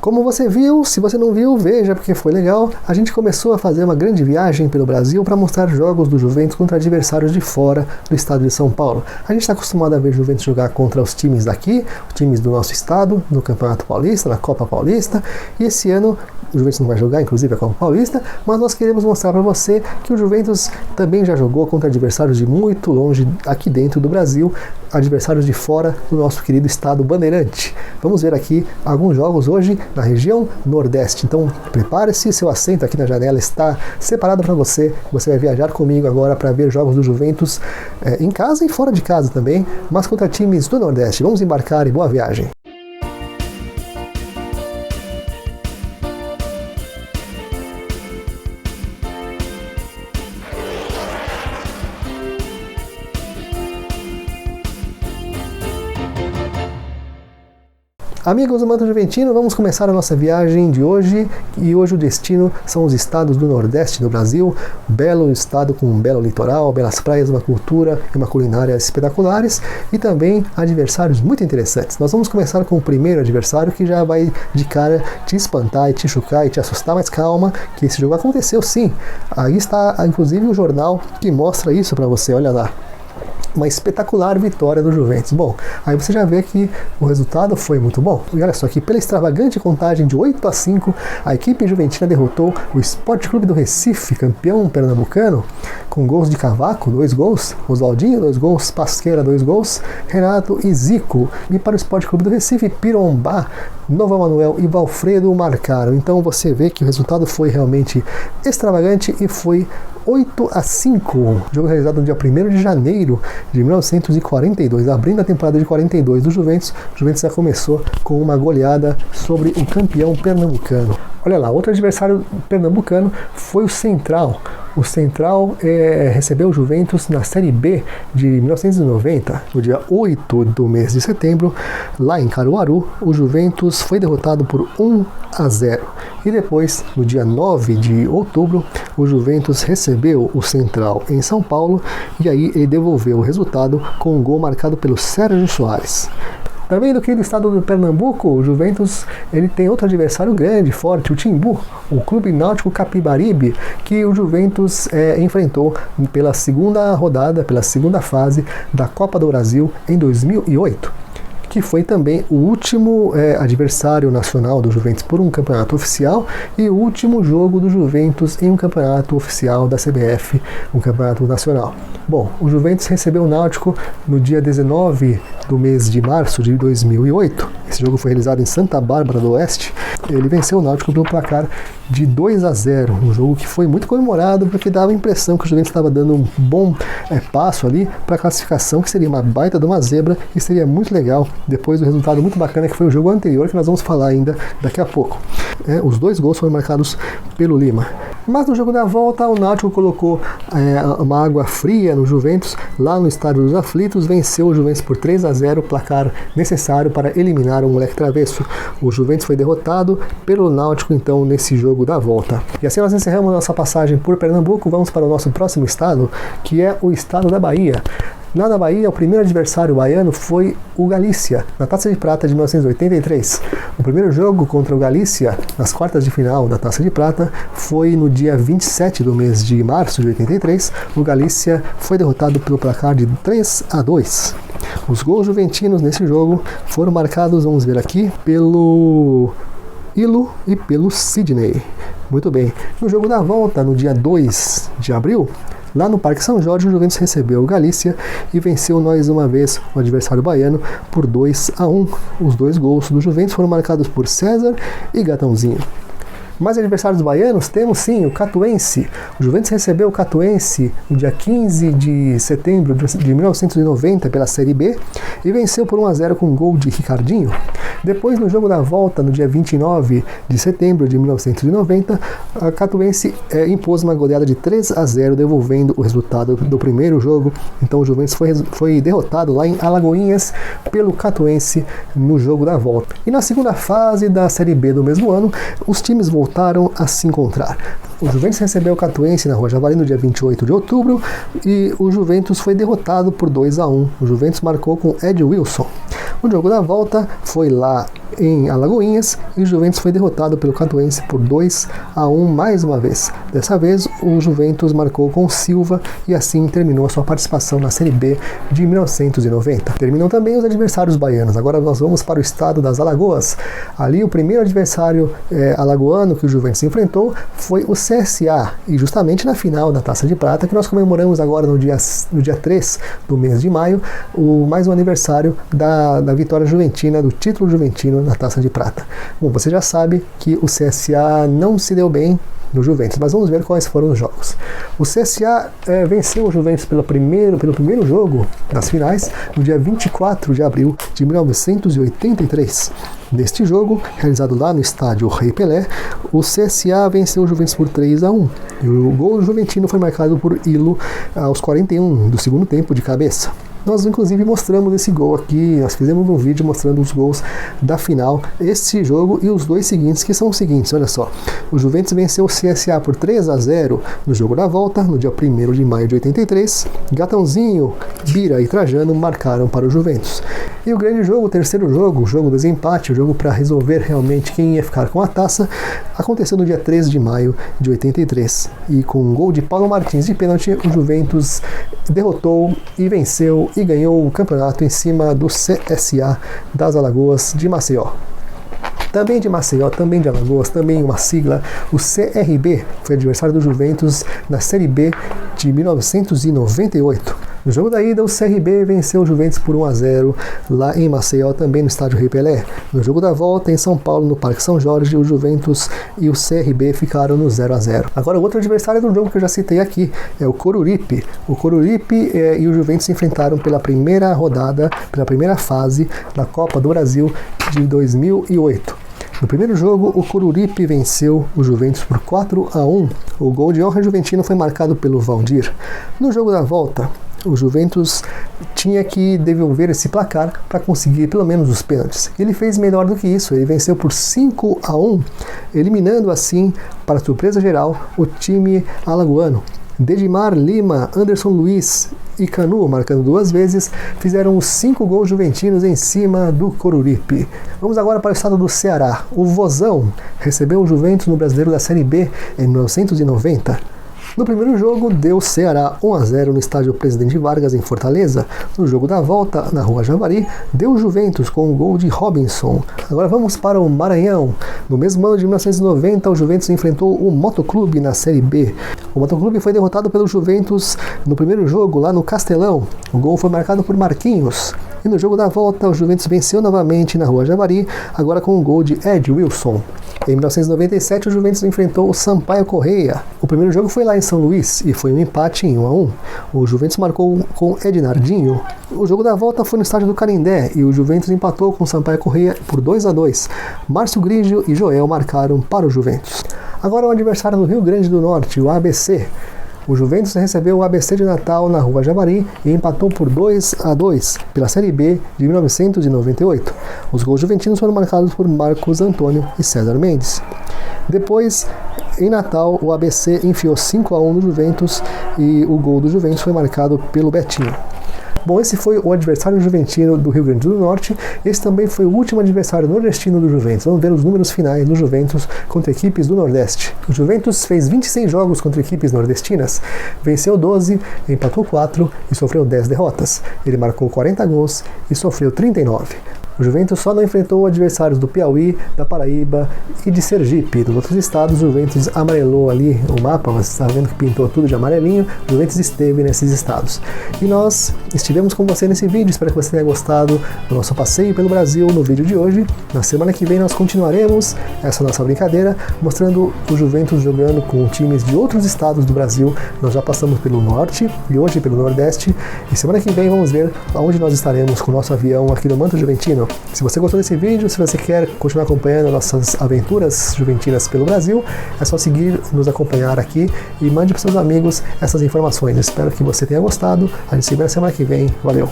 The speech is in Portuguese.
Como você viu, se você não viu, veja porque foi legal. A gente começou a fazer uma grande viagem pelo Brasil para mostrar jogos do Juventus contra adversários de fora do estado de São Paulo. A gente está acostumado a ver Juventus jogar contra os times daqui, os times do nosso estado, no Campeonato Paulista, na Copa Paulista, e esse ano o Juventus não vai jogar, inclusive, a Copa Paulista, mas nós queremos mostrar para você que o Juventus também já jogou contra adversários de muito longe aqui dentro do Brasil, adversários de fora do nosso querido estado bandeirante. Vamos ver aqui alguns jogos hoje na região Nordeste. Então prepare-se, seu assento aqui na janela está separado para você. Você vai viajar comigo agora para ver jogos do Juventus em casa e fora de casa também, mas contra times do Nordeste. Vamos embarcar e boa viagem! Amigos do Manto Juventino, vamos começar a nossa viagem de hoje, e hoje o destino são os estados do Nordeste do Brasil, belo estado com um belo litoral, belas praias, uma cultura e uma culinária espetaculares, e também adversários muito interessantes. Nós vamos começar com o primeiro adversário que já vai de cara te espantar e te chocar e te assustar, mas calma, que esse jogo aconteceu sim. Aí está inclusive o jornal que mostra isso para você, olha lá. Uma espetacular vitória do Juventus. Bom, aí você já vê que o resultado foi muito bom. E olha só, que pela extravagante contagem de 8-5, a equipe juventina derrotou o Sport Clube do Recife, campeão pernambucano, com gols de Cavaco, 2 gols, Oswaldinho, 2 gols, Pasqueira, 2 gols, Renato e Zico. E para o Sport Clube do Recife, Pirombá, Nova Manuel e Valfredo marcaram. Então você vê que o resultado foi realmente extravagante e foi 8-5, jogo realizado no dia 1º de janeiro de 1942, abrindo a temporada de 42 do Juventus. O Juventus já começou com uma goleada sobre o campeão pernambucano. Olha lá, outro adversário pernambucano foi o Central. O Central recebeu o Juventus na Série B de 1990, no dia 8 do mês de setembro, lá em Caruaru. O Juventus foi derrotado por 1-0. E depois, no dia 9 de outubro, o Juventus recebeu o Central em São Paulo, e aí ele devolveu o resultado com um gol marcado pelo Sérgio Soares. Também do querido estado do Pernambuco, o Juventus ele tem outro adversário grande, forte, o Timbu, o Clube Náutico Capibaribe, que o Juventus enfrentou pela segunda rodada, pela segunda fase da Copa do Brasil em 2008. Que foi também o último adversário nacional do Juventus por um campeonato oficial e o último jogo do Juventus em um campeonato oficial da CBF, um campeonato nacional. Bom, o Juventus recebeu o Náutico no dia 19 do mês de março de 2008. Esse jogo foi realizado em Santa Bárbara do Oeste. Ele venceu o Náutico pelo placar de 2-0, um jogo que foi muito comemorado porque dava a impressão que o Juventus estava dando um bom passo ali para a classificação, que seria uma baita de uma zebra e seria muito legal depois do resultado muito bacana que foi o jogo anterior, que nós vamos falar ainda daqui a pouco. Os 2 gols foram marcados pelo Lima. Mas no jogo da volta, o Náutico colocou uma água fria no Juventus, lá no Estádio dos Aflitos, venceu o Juventus por 3-0, placar necessário para eliminar o moleque travesso. O Juventus foi derrotado pelo Náutico, então, nesse jogo da volta. E assim nós encerramos nossa passagem por Pernambuco. Vamos para o nosso próximo estado, que é o estado da Bahia. Lá na Bahia, o primeiro adversário baiano foi o Galícia, na Taça de Prata de 1983. O primeiro jogo contra o Galícia, nas quartas de final da Taça de Prata, foi no dia 27 do mês de março de 83. O Galícia foi derrotado pelo placar de 3-2. Os gols juventinos nesse jogo foram marcados, vamos ver aqui, pelo Ilo e pelo Sidney. Muito bem. No jogo da volta, no dia 2 de abril, lá no Parque São Jorge, o Juventus recebeu o Galícia e venceu mais uma vez o adversário baiano por 2-1. Os 2 gols do Juventus foram marcados por César e Gatãozinho. Mais adversários baianos temos sim o Catuense. O Juventus recebeu o Catuense no dia 15 de setembro de 1990 pela Série B e venceu por 1-0 com um gol de Ricardinho. Depois, no jogo da volta, no dia 29 de setembro de 1990, a Catuense impôs uma goleada de 3-0, devolvendo o resultado do primeiro jogo. Então o Juventus foi derrotado lá em Alagoinhas pelo Catuense no jogo da volta. E na segunda fase da Série B do mesmo ano, os times voltaram voltaram a se encontrar. O Juventus recebeu o Catuense na Rua Javari no dia 28 de outubro e o Juventus foi derrotado por 2-1. O Juventus marcou com Ed Wilson. O jogo da volta foi lá em Alagoinhas e o Juventus foi derrotado pelo Catuense por 2-1 mais uma vez. Dessa vez o Juventus marcou com Silva e assim terminou a sua participação na Série B de 1990. Terminam também os adversários baianos. Agora nós vamos para o estado das Alagoas. Ali o primeiro adversário alagoano que o Juventus enfrentou foi o CSA, e justamente na final da Taça de Prata, que nós comemoramos agora no dia 3 do mês de maio, mais um aniversário da vitória juventina, do título juventino na Taça de Prata. Bom, você já sabe que o CSA não se deu bem no Juventus, mas vamos ver quais foram os jogos. O CSA venceu o Juventus pelo primeiro jogo das finais, no dia 24 de abril de 1983. Neste jogo, realizado lá no estádio Rei Pelé, o CSA venceu o Juventus por 3-1. E o gol juventino foi marcado por Ilo aos 41 do segundo tempo de cabeça. Nós inclusive mostramos esse gol aqui, nós fizemos um vídeo mostrando os gols da final, este jogo e os dois seguintes, que são os seguintes, olha só. O Juventus venceu o CSA por 3-0 no jogo da volta, no dia 1º de maio de 83. Gatãozinho, Bira e Trajano marcaram para o Juventus. E o grande jogo, o terceiro jogo, o jogo do desempate, o jogo para resolver realmente quem ia ficar com a taça, aconteceu no dia 13 de maio de 83. E com um gol de Paulo Martins de pênalti, o Juventus derrotou e venceu e ganhou o campeonato em cima do CSA das Alagoas de Maceió. Também de Maceió, também de Alagoas, também uma sigla, o CRB foi adversário do Juventus na Série B de 1998. No jogo da ida, o CRB venceu o Juventus por 1-0 lá em Maceió, também no estádio Rei Pelé. No jogo da volta, em São Paulo, no Parque São Jorge, o Juventus e o CRB ficaram no 0-0. Agora, o outro adversário do jogo que eu já citei aqui é o Coruripe. O Coruripe e o Juventus se enfrentaram pela primeira rodada, pela primeira fase da Copa do Brasil de 2008. No primeiro jogo, o Coruripe venceu o Juventus por 4-1. O gol de honra juventino foi marcado pelo Valdir. No jogo da volta, o Juventus tinha que devolver esse placar para conseguir pelo menos os pênaltis. Ele fez melhor do que isso, ele venceu por 5-1, eliminando assim, para surpresa geral, o time alagoano. Dedimar, Lima, Anderson Luiz e Canu, marcando 2 vezes, fizeram os 5 gols juventinos em cima do Coruripe. Vamos agora para o estado do Ceará. O Vozão recebeu o Juventus no Brasileiro da Série B em 1990. No primeiro jogo, deu Ceará 1-0 no estádio Presidente Vargas, em Fortaleza. No jogo da volta, na Rua Javari, deu Juventus com o gol de Robinson. Agora vamos para o Maranhão. No mesmo ano de 1990, o Juventus enfrentou o Motoclube na Série B. O Motoclube foi derrotado pelo Juventus no primeiro jogo, lá no Castelão. O gol foi marcado por Marquinhos. E no jogo da volta, o Juventus venceu novamente na Rua Javari, agora com o gol de Ed Wilson. Em 1997, o Juventus enfrentou o Sampaio Corrêa. O primeiro jogo foi lá em São Luís e foi um empate em 1-1. O Juventus marcou com Ednardinho. O jogo da volta foi no estádio do Canindé e o Juventus empatou com o Sampaio Corrêa por 2-2. Márcio Grigio e Joel marcaram para o Juventus. Agora o adversário do Rio Grande do Norte, o ABC. O Juventus recebeu o ABC de Natal na Rua Javari e empatou por 2-2 pela Série B de 1998. Os gols juventinos foram marcados por Marcos Antônio e César Mendes. Depois, em Natal, o ABC enfiou 5-1 no Juventus e o gol do Juventus foi marcado pelo Betinho. Bom, esse foi o adversário juventino do Rio Grande do Norte. Esse também foi o último adversário nordestino do Juventus. Vamos ver os números finais do Juventus contra equipes do Nordeste. O Juventus fez 26 jogos contra equipes nordestinas, venceu 12, empatou 4 e sofreu 10 derrotas. Ele marcou 40 gols e sofreu 39. O Juventus só não enfrentou adversários do Piauí, da Paraíba e de Sergipe. Dos outros estados, o Juventus amarelou ali o mapa, você está vendo que pintou tudo de amarelinho. O Juventus esteve nesses estados. E nós estivemos com você nesse vídeo, espero que você tenha gostado do nosso passeio pelo Brasil no vídeo de hoje. Na semana que vem nós continuaremos essa nossa brincadeira, mostrando o Juventus jogando com times de outros estados do Brasil. Nós já passamos pelo Norte e hoje pelo Nordeste. E semana que vem vamos ver aonde nós estaremos com o nosso avião aqui no Manto Juventino. Se você gostou desse vídeo, se você quer continuar acompanhando nossas aventuras juventinas pelo Brasil, é só seguir, nos acompanhar aqui e mande para seus amigos essas informações. Espero que você tenha gostado. A gente se vê na semana que vem. Valeu!